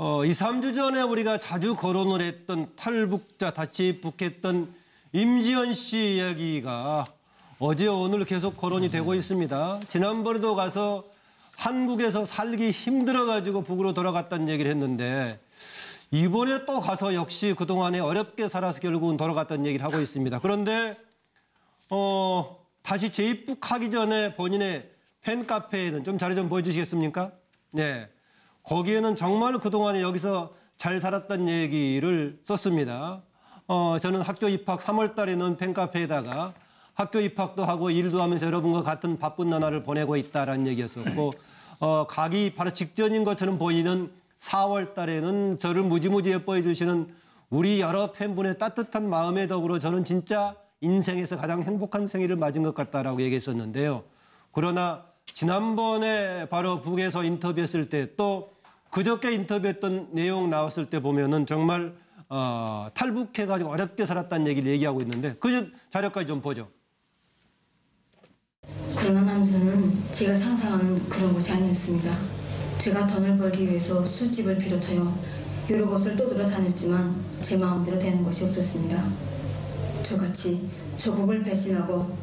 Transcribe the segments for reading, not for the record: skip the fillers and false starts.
2, 3주 전에 우리가 자주 거론을 했던 탈북자 다시 입국했던 임지연 씨 이야기가 어제 오늘 계속 거론이 되고 있습니다. 지난번에도 가서 한국에서 살기 힘들어가지고 북으로 돌아갔다는 얘기를 했는데 이번에 또 가서 역시 그동안에 어렵게 살아서 결국은 돌아갔다는 얘기를 하고 있습니다. 그런데 다시 재입국하기 전에 본인의 팬카페에는 좀 자료 좀 보여주시겠습니까? 네, 거기에는 정말 그동안에 여기서 잘 살았다는 얘기를 썼습니다. 저는 학교 입학 3월 달에는 팬카페에다가 학교 입학도 하고 일도 하면서 여러분과 같은 바쁜 나날을 보내고 있다라는 얘기였었고 가기 바로 직전인 것처럼 보이는 4월 달에는 저를 무지무지 예뻐해 주시는 우리 여러 팬분의 따뜻한 마음에 더불어 저는 진짜 인생에서 가장 행복한 생일을 맞은 것 같다라고 얘기했었는데요. 그러나 지난번에 바로 북에서 인터뷰했을 때 또 그저께 인터뷰했던 내용 나왔을 때 보면은 정말 탈북해가지고 어렵게 살았다는 얘기를 얘기하고 있는데 그 자료까지 좀 보죠. 그러나 남수는 제가 상상하는 그런 것이 아니었습니다. 제가 돈을 벌기 위해서 술집을 비롯하여 여러 곳을 떠돌아 다녔지만 제 마음대로 되는 것이 없었습니다. 저같이 조국을 배신하고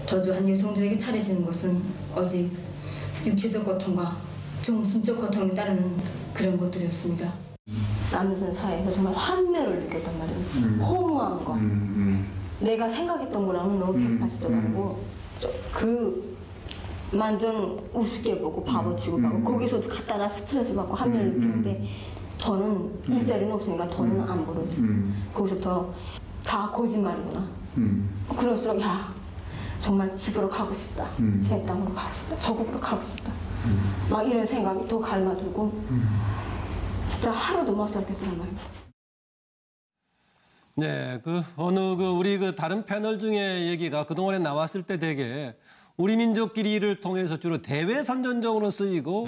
도주한 여성들에게 차려지는 것은 오직 육체적 고통과 정신적 고통을 따르는 그런 것들이었습니다. 남순 사회에서 정말 환멸을 느꼈단 말이에요. 허무한 거. 내가 생각했던 거랑은 너무 비슷하시더라고. 그만 우습게 보고 바보 취급하고 거기서 갖다가 스트레스 받고 환멸을 느끼는데 더는 일자리는 없으니까 더는 안 벌어지고 거기서부터 다 거짓말이구나. 그럴수록 야 정말 집으로 가고 싶다. 뱃땅으로 가고 싶다. 저국으로 가고 싶다. 막 이런 생각이 더 갈라들고 진짜 하루도 못 살겠더란 말이에요. 네, 우리 다른 패널 중에 얘기가 그동안에 나왔을 때 되게 우리 민족끼리 일을 통해서 주로 대외 선전적으로 쓰이고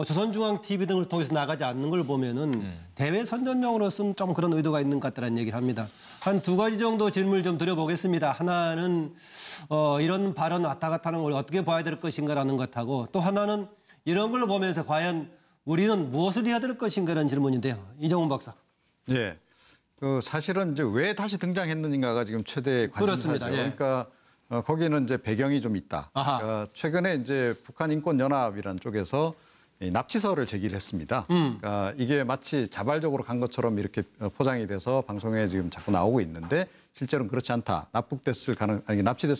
조선중앙TV 등을 통해서 나가지 않는 걸 보면은 대외 선전용으로 쓴 좀 그런 의도가 있는 것 같다는 얘기를 합니다. 한 두 가지 정도 질문을 좀 드려보겠습니다. 하나는 이런 발언 왔다 갔다 하는 걸 어떻게 봐야 될 것인가라는 것하고 또 하나는 이런 걸 보면서 과연 우리는 무엇을 해야 될 것인가라는 질문인데요. 이정훈 박사. 예. 사실은 이제 왜 다시 등장했는가가 지금 최대 관심사죠. 그렇습니다. 예. 그러니까 거기는 이제 배경이 좀 있다. 최근에 이제 북한인권연합이라는 쪽에서 이 납치설을 제기를 했습니다. 그러니까 이게 마치 자발적으로 간 것처럼 이렇게 포장이 돼서 방송에 지금 자꾸 나오고 있는데 실제로는 그렇지 않다. 납치됐을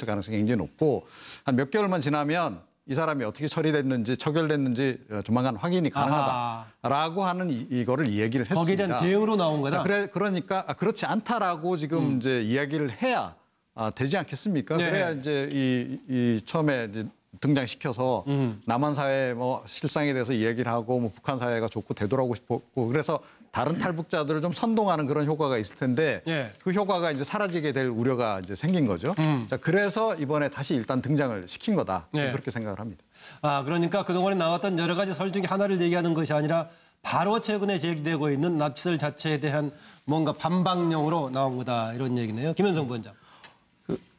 가능성이 굉장히 높고 한 몇 개월만 지나면 이 사람이 어떻게 처리됐는지 처결됐는지 조만간 확인이 가능하다라고 하는 이거를 이야기를 했습니다. 거기에 대한 대응으로 나온 거다. 그러니까 그렇지 않다라고 지금 이제 이야기를 해야 되지 않겠습니까? 네. 그래야 이제 이 처음에 이제 등장시켜서 남한 사회 뭐 실상에 대해서 이야기를 하고 뭐 북한 사회가 좋고 되돌아오고 싶었고 그래서 다른 탈북자들을 좀 선동하는 그런 효과가 있을 텐데 예. 그 효과가 이제 사라지게 될 우려가 이제 생긴 거죠. 자, 그래서 이번에 다시 일단 등장을 시킨 거다. 예. 그렇게 생각을 합니다. 그러니까 그동안에 나왔던 여러 가지 설 중에 하나를 얘기하는 것이 아니라 바로 최근에 제기되고 있는 납치설 자체에 대한 뭔가 반박용으로 나온 거다 이런 얘기네요. 김현성 부원장.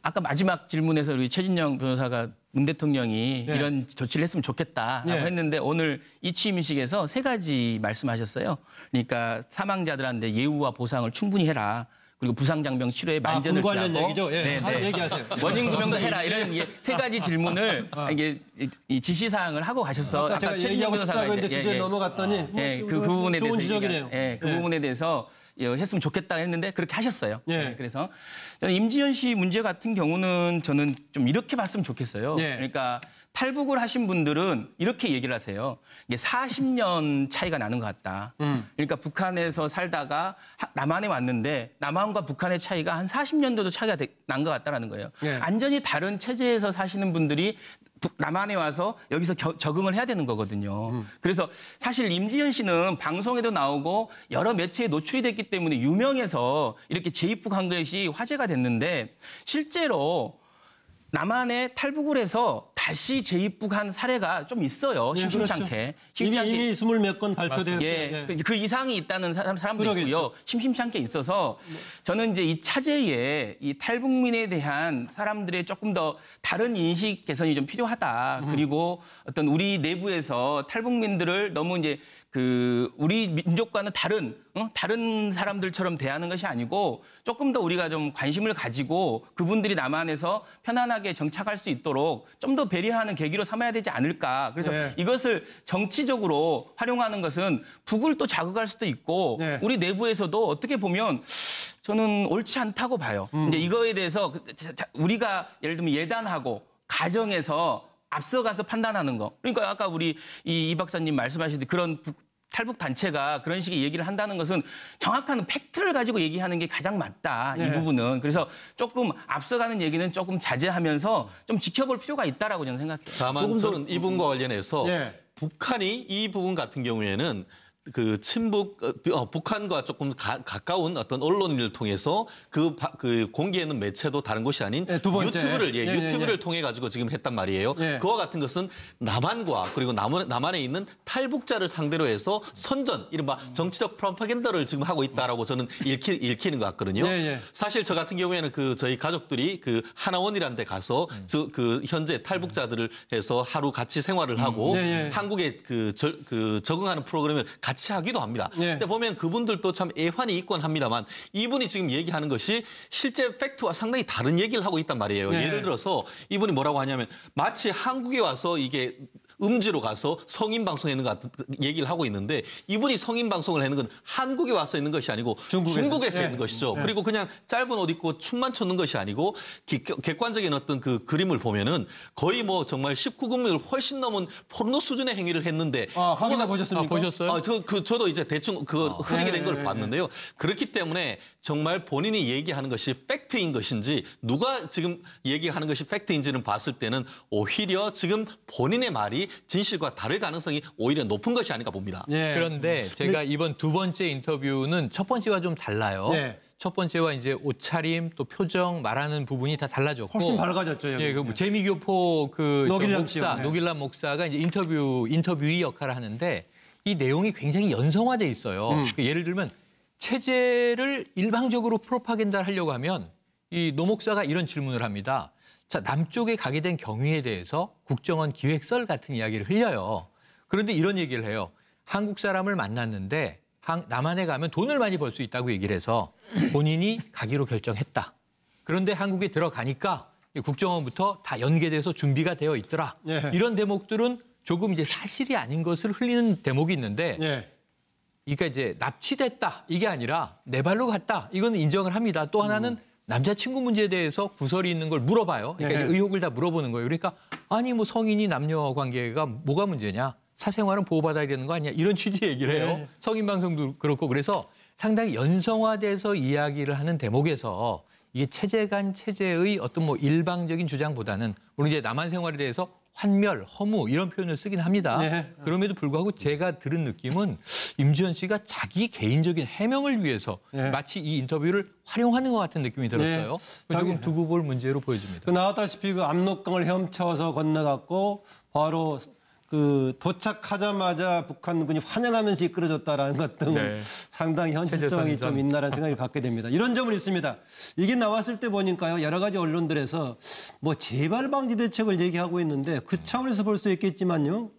아까 마지막 질문에서 우리 최진영 변호사가 문 대통령이 네. 이런 조치를 했으면 좋겠다라고 네. 했는데 오늘 이 취임식에서 세 가지 말씀하셨어요. 그러니까 사망자들한테 예우와 보상을 충분히 해라. 그리고 부상장병 치료에 만전을 관련 기하고 얘기죠. 예. 네. 얘기하세요. 원인 구명도 해라. 이런 세 가지 질문을 이게 이 지시사항을 하고 가셔서 아까 제가 최진영 변호사가 했는데 주제에 넘어갔더니 그 부분에 좋은 대해서 지적이네요. 그 부분에 대해서 했으면 좋겠다 했는데 그렇게 하셨어요. 예. 그래서 저는 임지연 씨 문제 같은 경우는 저는 좀 이렇게 봤으면 좋겠어요. 예. 그러니까 탈북을 하신 분들은 이렇게 얘기를 하세요. 이게 40년 차이가 나는 것 같다. 그러니까 북한에서 살다가 남한에 왔는데 남한과 북한의 차이가 한 40년도도 차이가 난 것 같다는 거예요. 예. 완전히 다른 체제에서 사시는 분들이 남한에 와서 여기서 적응을 해야 되는 거거든요. 그래서 사실 임지연 씨는 방송에도 나오고 여러 매체에 노출이 됐기 때문에 유명해서 이렇게 재입국한 것이 화제가 됐는데 실제로 남한에 탈북을 해서 다시 재입국한 사례가 좀 있어요. 심심찮게. 그렇죠. 이미 20몇 건 발표되었고. 예, 그 이상이 있다는 사람도 있고요. 심심찮게 있어서 저는 이제 이 차제에 이 탈북민에 대한 사람들의 조금 더 다른 인식 개선이 좀 필요하다. 그리고 어떤 우리 내부에서 탈북민들을 너무 이제 우리 민족과는 다른 사람들처럼 대하는 것이 아니고 조금 더 우리가 좀 관심을 가지고 그분들이 남한에서 편안하게 정착할 수 있도록 좀 더 배려하는 계기로 삼아야 되지 않을까. 그래서 네. 이것을 정치적으로 활용하는 것은 북을 또 자극할 수도 있고 네. 우리 내부에서도 어떻게 보면 저는 옳지 않다고 봐요. 이제 이거에 대해서 우리가 예를 들면 예단하고 가정에서 앞서가서 판단하는 거. 그러니까 아까 우리 이 박사님 말씀하시듯이 그런 탈북 단체가 그런 식의 얘기를 한다는 것은 정확한 팩트를 가지고 얘기하는 게 가장 맞다. 이 네. 부분은. 그래서 조금 앞서가는 얘기는 조금 자제하면서 좀 지켜볼 필요가 있다라고 저는 생각해요. 다만 저는 이 부분과 관련해서 예. 북한이 이 부분 같은 경우에는 그 북한과 조금 가까운 어떤 언론을 통해서 그 공개하는 매체도 다른 곳이 아닌 네, 두 번째. 유튜브를 통해 가지고 지금 했단 말이에요. 예. 그와 같은 것은 남한과 그리고 남한에 있는 탈북자를 상대로 해서 선전, 이른바 정치적 프로파간다를 지금 하고 있다라고 저는 읽히는 것 같거든요. 예, 예. 사실 저 같은 경우에는 저희 가족들이 하나원이라는 데 가서 현재 탈북자들을 해서 하루 같이 생활을 하고 예, 예. 한국에 적응하는 프로그램을 같이 하기도 합니다. 예. 근데 보면 그분들도 참 애환이 있곤 합니다만 이분이 지금 얘기하는 것이 실제 팩트와 상당히 다른 얘기를 하고 있단 말이에요. 예. 예를 들어서 이분이 뭐라고 하냐면 마치 한국에 와서 이게 음지로 가서 성인 방송하는 것 같은 얘기를 하고 있는데 이분이 성인 방송을 하는 건 한국에 와서 있는 것이 아니고 중국에서 예. 있는 것이죠. 예. 그리고 그냥 짧은 옷 입고 춤만 췄는 것이 아니고 객관적인 어떤 그 그림을 보면은 거의 뭐 정말 19금을 훨씬 넘은 포르노 수준의 행위를 했는데 확인해 보셨습니까? 보셨어요? 저도 이제 대충 흐리게 된 걸 예. 봤는데요. 그렇기 때문에 정말 본인이 얘기하는 것이 팩트인 것인지 누가 지금 얘기하는 것이 팩트인지는 봤을 때는 오히려 지금 본인의 말이 진실과 다를 가능성이 오히려 높은 것이 아닌가 봅니다. 예. 그런데 제가 이번 두 번째 인터뷰는 첫 번째와 좀 달라요. 네. 첫 번째와 이제 옷차림 또 표정 말하는 부분이 다 달라졌고 훨씬 밝아졌죠. 여기. 예, 그 재미교포 노길남 목사, 씨요. 네. 노길남 목사가 이제 인터뷰이 역할을 하는데 이 내용이 굉장히 연성화돼 있어요. 그 예를 들면 체제를 일방적으로 프로파간다를 하려고 하면 이 노 목사가 이런 질문을 합니다. 자, 남쪽에 가게 된 경위에 대해서 국정원 기획설 같은 이야기를 흘려요. 그런데 이런 얘기를 해요. 한국 사람을 만났는데 남한에 가면 돈을 많이 벌 수 있다고 얘기를 해서 본인이 가기로 결정했다. 그런데 한국에 들어가니까 국정원부터 다 연계돼서 준비가 되어 있더라. 예. 이런 대목들은 조금 이제 사실이 아닌 것을 흘리는 대목이 있는데 예. 그러니까 이제 납치됐다 이게 아니라 내 발로 갔다 이거는 인정을 합니다. 또 하나는 남자친구 문제에 대해서 구설이 있는 걸 물어봐요. 그러니까 예. 의혹을 다 물어보는 거예요. 그러니까 아니 뭐 성인이 남녀 관계가 뭐가 문제냐. 사생활은 보호받아야 되는 거 아니야. 이런 취지의 얘기를 해요. 예. 성인 방송도 그렇고 그래서 상당히 연성화돼서 이야기를 하는 대목에서 이게 체제 간 체제의 어떤 뭐 일방적인 주장보다는 물론 이제 남한 생활에 대해서 환멸, 허무 이런 표현을 쓰긴 합니다. 네. 그럼에도 불구하고 제가 들은 느낌은 임지연 씨가 자기 개인적인 해명을 위해서 네. 마치 이 인터뷰를 활용하는 것 같은 느낌이 들었어요. 네. 조금 두고 볼 문제로 보여집니다. 그 나왔다시피 그 압록강을 헤엄쳐서 건너갔고 바로 그 도착하자마자 북한군이 환영하면서 이끌어줬다라는 것 등 네. 상당히 현실성이 좀 있나라는 생각을 갖게 됩니다. 이런 점은 있습니다. 이게 나왔을 때 보니까요. 여러 가지 언론들에서 뭐 재발 방지 대책을 얘기하고 있는데 그 차원에서 볼 수 있겠지만요.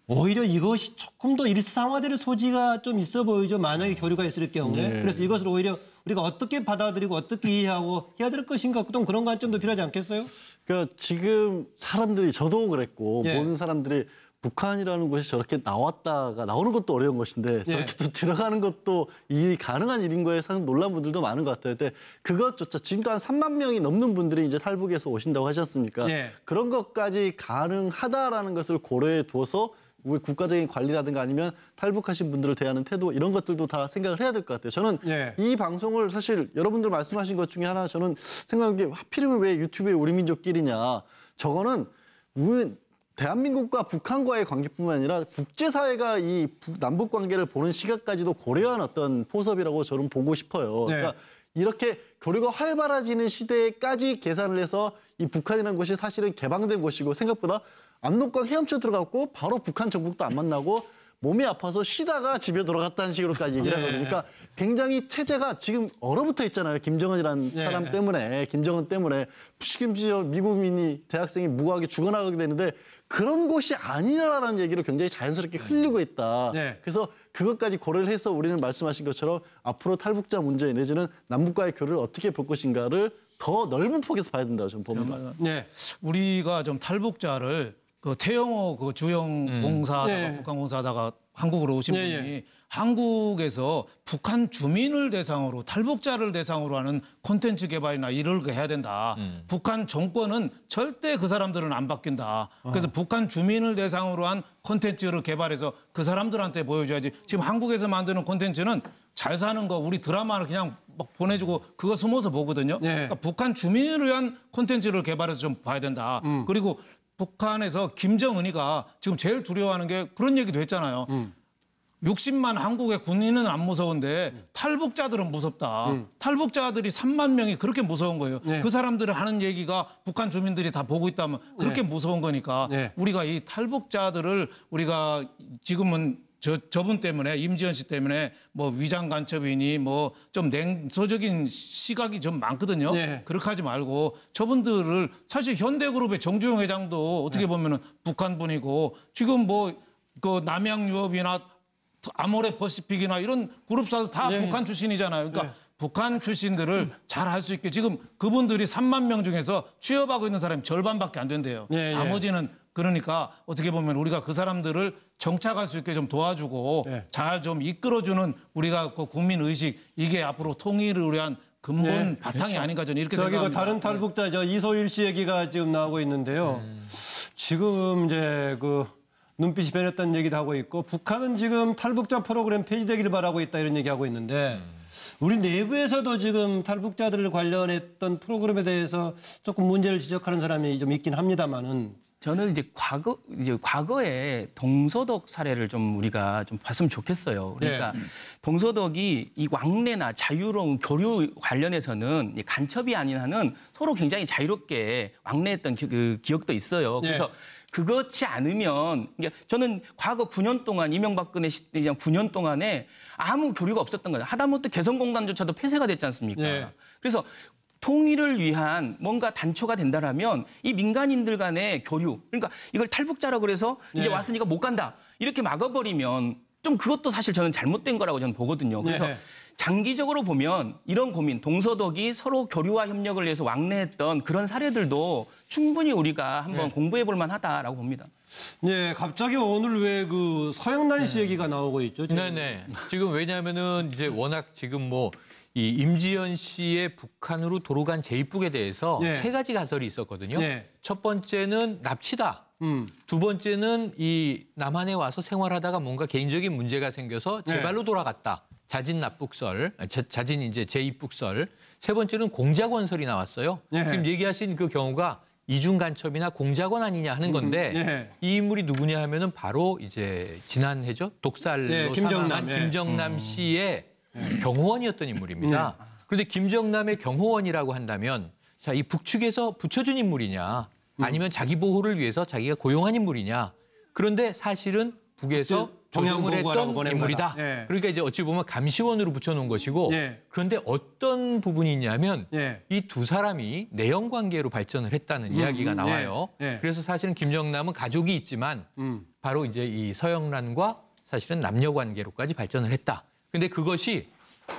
오히려 이것이 조금 더 일상화될 소지가 좀 있어 보이죠. 만약에 교류가 있을 경우에. 그래서 이것을 오히려 우리가 어떻게 받아들이고 어떻게 이해하고 해야 될 것인가. 또 그런 관점도 필요하지 않겠어요? 그러니까 지금 사람들이 저도 그랬고 예. 모든 사람들이 북한이라는 곳이 저렇게 나왔다가 나오는 것도 어려운 것인데 저렇게 또 들어가는 것도 이 가능한 일인 거에 상당히 놀란 분들도 많은 것 같아요. 근데 그것조차 지금도 한 3만 명이 넘는 분들이 이제 탈북해서 오신다고 하셨으니까 예. 그런 것까지 가능하다라는 것을 고려해 두어서 우리 국가적인 관리라든가 아니면 탈북하신 분들을 대하는 태도 이런 것들도 다 생각을 해야 될 것 같아요. 저는 예. 이 방송을 사실 여러분들 말씀하신 것 중에 하나 저는 생각한 게 하필이면 왜 유튜브에 우리 민족끼리냐. 저거는 우리 대한민국과 북한과의 관계뿐만 아니라 국제사회가 이 남북 관계를 보는 시각까지도 고려한 어떤 포섭이라고 저는 보고 싶어요. 네. 그러니까 이렇게 교류가 활발해지는 시대까지 계산을 해서 이 북한이라는 곳이 사실은 개방된 곳이고 생각보다 압록강 헤엄쳐 들어갔고 바로 북한 정복도 안 만나고 몸이 아파서 쉬다가 집에 돌아갔다는 식으로까지 얘기를 하거든요. 그러니까 굉장히 체제가 지금 얼어붙어 있잖아요. 김정은이라는 네. 사람 때문에, 김정은 때문에 심지어 미국인이 대학생이 무고하게 죽어나가게 되는데 그런 곳이 아니라라는 얘기를 굉장히 자연스럽게 흘리고 있다. 네. 그래서 그것까지 고려를 해서 우리는 말씀하신 것처럼 앞으로 탈북자 문제 내지는 남북과의 교류를 어떻게 볼 것인가를 더 넓은 폭에서 봐야 된다고 저는 봅니다. 네. 우리가 좀 탈북자를 그 태영호 그 주영 봉사하다가 네. 북한 봉사하다가 한국으로 오신 네, 분이 네. 한국에서 북한 주민을 대상으로 탈북자를 대상으로 하는 콘텐츠 개발이나 이럴 거 해야 된다. 북한 정권은 절대 그 사람들은 안 바뀐다. 그래서 북한 주민을 대상으로 한 콘텐츠를 개발해서 그 사람들한테 보여줘야지. 지금 한국에서 만드는 콘텐츠는 잘 사는 거 우리 드라마를 그냥 막 보내주고 그거 숨어서 보거든요. 네. 그러니까 북한 주민을 위한 콘텐츠를 개발해서 좀 봐야 된다. 그리고 북한에서 김정은이가 지금 제일 두려워하는 게 그런 얘기도 했잖아요. 60만 한국의 군인은 안 무서운데 탈북자들은 무섭다. 탈북자들이 3만 명이 그렇게 무서운 거예요. 네. 그 사람들이 하는 얘기가 북한 주민들이 다 보고 있다면 그렇게 무서운 거니까 네. 우리가 이 탈북자들을 우리가 지금은 저분 때문에 임지연 씨 때문에 뭐 위장 간첩이니 뭐 좀 냉소적인 시각이 좀 많거든요. 네. 그렇게 하지 말고 저분들을 사실 현대그룹의 정주영 회장도 어떻게 보면은 북한 분이고 지금 뭐 그 남양유업이나 아모레 퍼시픽이나 이런 그룹사도 다 네. 북한 출신이잖아요. 그러니까 북한 출신들을 잘 할 수 있게 지금 그분들이 3만 명 중에서 취업하고 있는 사람이 절반밖에 안 된대요. 네, 네. 나머지는 그러니까 어떻게 보면 우리가 그 사람들을 정착할 수 있게 좀 도와주고 네. 잘 좀 이끌어주는 우리가 그 국민 의식 이게 앞으로 통일을 위한 근본 네. 바탕이 아닌가 저는 이렇게 저기 그 생각합니다. 다른 탈북자 저 이소일 씨 얘기가 지금 나오고 있는데요. 지금 이제 그 눈빛이 변했다는 얘기도 하고 있고 북한은 지금 탈북자 프로그램 폐지되기를 바라고 있다 이런 얘기하고 있는데 우리 내부에서도 지금 탈북자들을 관련했던 프로그램에 대해서 조금 문제를 지적하는 사람이 좀 있긴 합니다만은 저는 이제 과거에 동서독 사례를 좀 우리가 좀 봤으면 좋겠어요. 그러니까 동서독이 이 왕래나 자유로운 교류 관련해서는 간첩이 아닌 한은 서로 굉장히 자유롭게 왕래했던 그 기억도 있어요. 그래서 그렇지 않으면 저는 과거 9년 동안 이명박근혜 시대장 9년 동안에 아무 교류가 없었던 거예요. 하다못해 개성공단조차도 폐쇄가 됐지 않습니까? 네. 그래서 통일을 위한 뭔가 단초가 된다라면 이 민간인들 간의 교류, 그러니까 이걸 탈북자라고 그래서 이제 왔으니까 못 간다 이렇게 막아버리면 좀 그것도 사실 저는 잘못된 거라고 저는 보거든요. 그래서 장기적으로 보면 이런 고민, 동서독이 서로 교류와 협력을 위해서 왕래했던 그런 사례들도 충분히 우리가 한번 공부해 볼 만하다라고 봅니다. 네, 갑자기 오늘 왜 그 서영란 씨 얘기가 나오고 있죠? 지금? 네네. 지금 왜냐하면은 이제 워낙 지금 뭐 이 임지연 씨의 북한으로 도로간 재입국에 대해서 네. 세 가지 가설이 있었거든요. 네. 첫 번째는 납치다. 두 번째는 이 남한에 와서 생활하다가 뭔가 개인적인 문제가 생겨서 제발로 돌아갔다. 자진 납북설, 자진 이제 재입국설. 세 번째는 공작원설이 나왔어요. 네. 지금 얘기하신 그 경우가 이중 간첩이나 공작원 아니냐 하는 건데 이 인물이 누구냐 하면은 바로 이제 지난해죠. 독살로 사망한 김정남 씨의 경호원이었던 인물입니다. 그런데 김정남의 경호원이라고 한다면 자, 이 북측에서 붙여준 인물이냐 아니면 자기 보호를 위해서 자기가 고용한 인물이냐. 그런데 사실은 북에서 조정을 했던 인물이다. 그러니까 이제 어찌 보면 감시원으로 붙여놓은 것이고 그런데 어떤 부분이 있냐면 이 두 사람이 내연 관계로 발전을 했다는 이야기가 나와요. 그래서 사실은 김정남은 가족이 있지만 바로 이제 이 서영란과 사실은 남녀 관계로까지 발전을 했다. 근데 그것이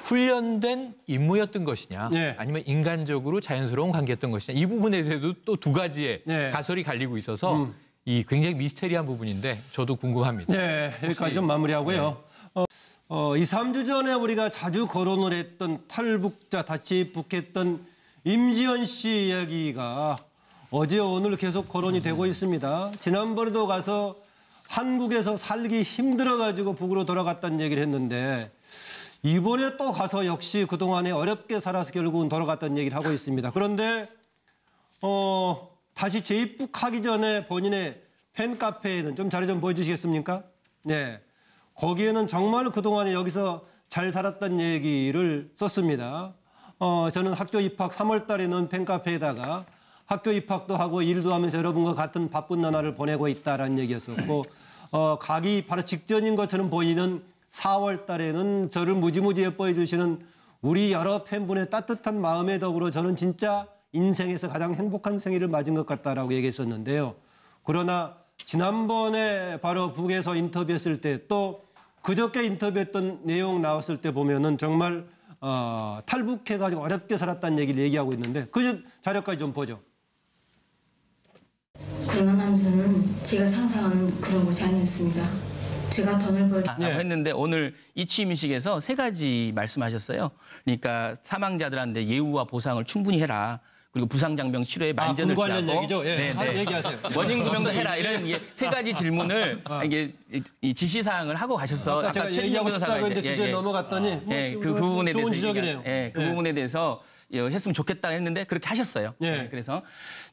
훈련된 임무였던 것이냐 아니면 인간적으로 자연스러운 관계였던 것이냐 이 부분에 대해서도 또 두 가지의 가설이 갈리고 있어서 이 굉장히 미스테리한 부분인데 저도 궁금합니다. 네, 여기까지 좀 마무리하고요. 2, 3주 전에 우리가 자주 거론을 했던 탈북자 다시 입국했던 임지연 씨 이야기가 어제 오늘 계속 거론이 되고 있습니다. 지난번에도 가서 한국에서 살기 힘들어가지고 북으로 돌아갔다는 얘기를 했는데 이번에 또 가서 역시 그동안에 어렵게 살아서 결국은 돌아갔다는 얘기를 하고 있습니다. 그런데 다시 재입국하기 전에 본인의 팬카페에는 좀 자료 좀 보여주시겠습니까? 네, 거기에는 정말 그동안에 여기서 잘 살았던 얘기를 썼습니다. 저는 학교 입학 3월 달에 넣은 팬카페에다가 학교 입학도 하고 일도 하면서 여러분과 같은 바쁜 나날을 보내고 있다라는 얘기였었고 가기 바로 직전인 것처럼 보이는 4월 달에는 저를 무지무지 예뻐해 주시는 우리 여러 팬분의 따뜻한 마음에 더불어 저는 진짜 인생에서 가장 행복한 생일을 맞은 것 같다라고 얘기했었는데요. 그러나 지난번에 바로 북에서 인터뷰했을 때 또 그저께 인터뷰했던 내용 나왔을 때 보면은 정말 탈북해가지고 어렵게 살았다는 얘기를 얘기하고 있는데 그 자료까지 좀 보죠. 그러나 남수는 제가 상상하는 그런 것이 아니었습니다. 제가 돈을 벌기 했는데 오늘 이 취임식에서 3가지 말씀하셨어요. 그러니까 사망자들한테 예우와 보상을 충분히 해라. 그리고 부상장병 치료에 만전을 그 관련 기하고 얘기죠. 예, 하나 얘기하세요. 원인규명도 해라 이런 3가지 질문을 이게 이 지시사항을 하고 가셔서 아까 제가 얘기하고 싶다고 했는데 주제 넘어갔더니 그 부분에 좋은 대해서 지적이네요. 그 부분에 대해서 했으면 좋겠다 했는데 그렇게 하셨어요. 예. 그래서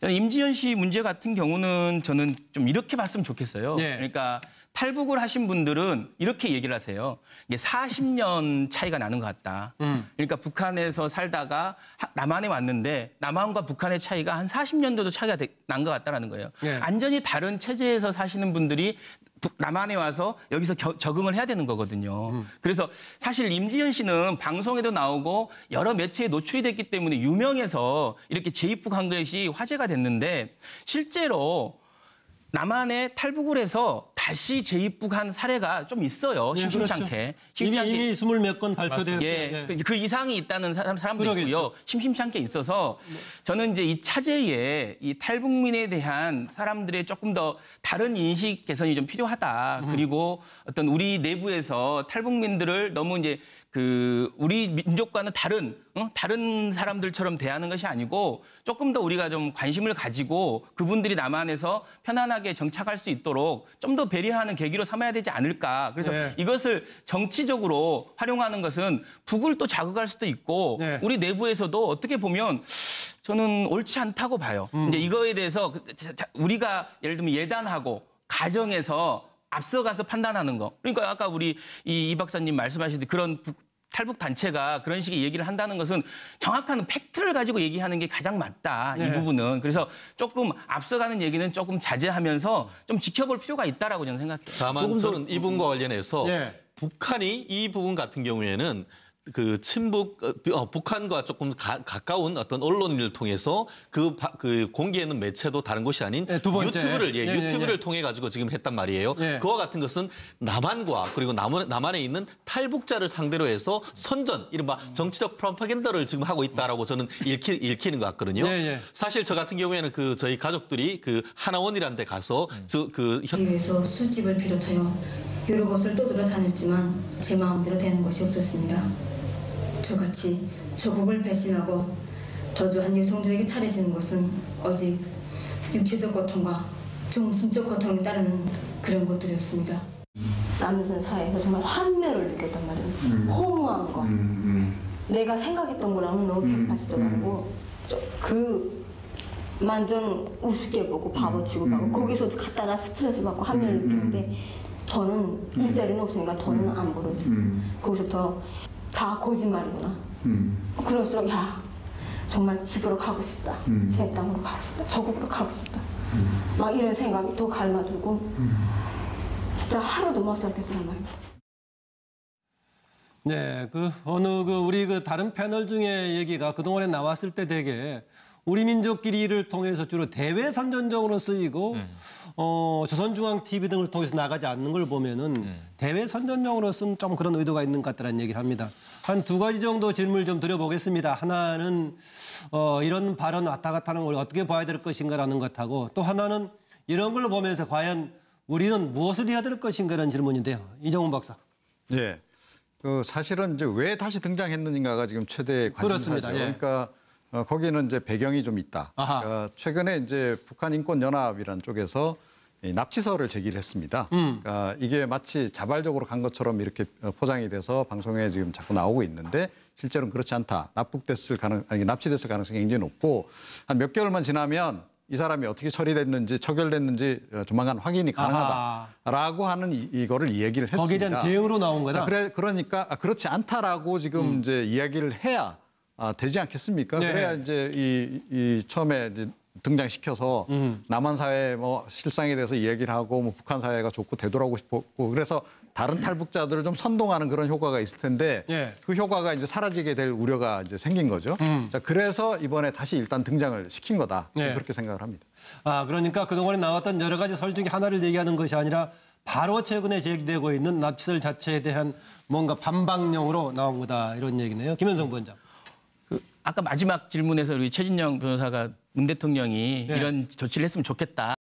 저는 임지연 씨 문제 같은 경우는 저는 좀 이렇게 봤으면 좋겠어요. 예. 그러니까 탈북을 하신 분들은 이렇게 얘기를 하세요. 이게 40년 차이가 나는 것 같다. 그러니까 북한에서 살다가 남한에 왔는데 남한과 북한의 차이가 한 40년도도 차이가 난 것 같다라는 거예요. 예. 완전히 다른 체제에서 사시는 분들이 남한에 와서 여기서 적응을 해야 되는 거거든요. 그래서 사실 임지연 씨는 방송에도 나오고 여러 매체에 노출이 됐기 때문에 유명해서 이렇게 재입국한 것이 화제가 됐는데 실제로 남한에 탈북을 해서 다시 재입국한 사례가 좀 있어요. 심심찮게. 이미 20몇 건 발표되었고. 그 이상이 있다는 사람도 그러겠죠. 있고요. 심심찮게 있어서 저는 이제 이 차제에 이 탈북민에 대한 사람들의 조금 더 다른 인식 개선이 좀 필요하다. 그리고 어떤 우리 내부에서 탈북민들을 너무 이제 우리 민족과는 다른 사람들처럼 대하는 것이 아니고 조금 더 우리가 좀 관심을 가지고 그분들이 남한에서 편안하게 정착할 수 있도록 좀 더 배려하는 계기로 삼아야 되지 않을까. 그래서 네. 이것을 정치적으로 활용하는 것은 북을 또 자극할 수도 있고 네. 우리 내부에서도 어떻게 보면 저는 옳지 않다고 봐요. 이제 이거에 대해서 우리가 예를 들면 예단하고 가정에서 앞서가서 판단하는 거. 그러니까 아까 우리 이 박사님 말씀하시듯이 그런 탈북 단체가 그런 식의 얘기를 한다는 것은 정확한 팩트를 가지고 얘기하는 게 가장 맞다. 이 부분은. 그래서 조금 앞서가는 얘기는 조금 자제하면서 좀 지켜볼 필요가 있다라고 저는 생각해요. 다만 저는 이 부분과 관련해서 예. 북한이 이 부분 같은 경우에는 그 북한과 조금 가까운 어떤 언론을 통해서 그 공개하는 매체도 다른 곳이 아닌 두 번째. 유튜브를 통해 가지고 지금 했단 말이에요. 예. 그와 같은 것은 남한과 그리고 남한에 있는 탈북자를 상대로 해서 선전 이른바 정치적 프로파간다를 지금 하고 있다라고 저는 읽히는 것 같거든요. 예. 사실 저 같은 경우에는 저희 가족들이 하나원이라는 데 가서 위해서 술집을 비롯하여 여러 곳을 떠돌아 다녔지만 제 마음대로 되는 것이 없었습니다. 저같이 조국을 배신하고 도주한 여성들에게 차려지는 것은 오직 육체적 고통과 정신적 고통이 따르는 그런 것들이었습니다. 남은 사회에서 정말 환멸을 느꼈단 말이에요. 허무한 거. 내가 생각했던 거랑은 너무 180도 다르고 만전 우습게 보고 바보 취급하고 거기서 갖다가 스트레스 받고 환멸을 느끼는데 더는 일자리는 없으니까 더는 안 벌어지고 거기서부터 다 거짓말이구나. 그럴수록 정말 집으로 가고 싶다. 개 땅으로 가고 싶다. 저국으로 가고 싶다. 막 이런 생각이 더 갈라들고 진짜 하루도 못 살겠더란 말이에요. 네, 우리 다른 패널 중에 얘기가 그동안에 나왔을 때 되게 우리 민족끼리를 통해서 주로 대외 선전적으로 쓰이고 조선중앙TV 등을 통해서 나가지 않는 걸 보면은 대외 선전용으로 쓴 좀 그런 의도가 있는 것 같다는 얘기를 합니다. 한 2가지 정도 질문을 좀 드려보겠습니다. 하나는 이런 발언 왔다 갔다 하는 걸 어떻게 봐야 될 것인가라는 것하고 또 하나는 이런 걸 보면서 과연 우리는 무엇을 해야 될 것인가라는 질문인데요. 이정훈 박사. 예. 사실은 이제 왜 다시 등장했는가가 지금 최대 관심사죠. 그렇습니다. 예. 그러니까 거기는 이제 배경이 좀 있다. 최근에 이제 북한인권연합이라는 쪽에서 이 납치서를 제기를 했습니다. 그러니까 이게 마치 자발적으로 간 것처럼 이렇게 포장이 돼서 방송에 지금 자꾸 나오고 있는데 실제로는 그렇지 않다. 납치됐을 가능성이 굉장히 높고 한 몇 개월만 지나면 이 사람이 어떻게 처리됐는지 처결됐는지 조만간 확인이 가능하다라고 하는 이거를 이야기를 했습니다. 거기에 대한 대응으로 나온 거다. 그러니까 그렇지 않다라고 지금 이제 이야기를 해야 되지 않겠습니까? 네. 그래야 이제 이 처음에 이제 등장시켜서 남한 사회 실상에 대해서 이야기를 하고 북한 사회가 좋고 되돌아오고 싶었고 그래서 다른 탈북자들을 좀 선동하는 그런 효과가 있을 텐데 예. 그 효과가 이제 사라지게 될 우려가 이제 생긴 거죠. 자, 그래서 이번에 다시 일단 등장을 시킨 거다. 예. 그렇게 생각을 합니다. 그러니까 그동안에 나왔던 여러 가지 설 중에 하나를 얘기하는 것이 아니라 바로 최근에 제기되고 있는 납치설 자체에 대한 뭔가 반박용으로 나온 거다 이런 얘기네요. 김현성 부원장. 아까 마지막 질문에서 우리 최진영 변호사가 문 대통령이 이런 조치를 했으면 좋겠다.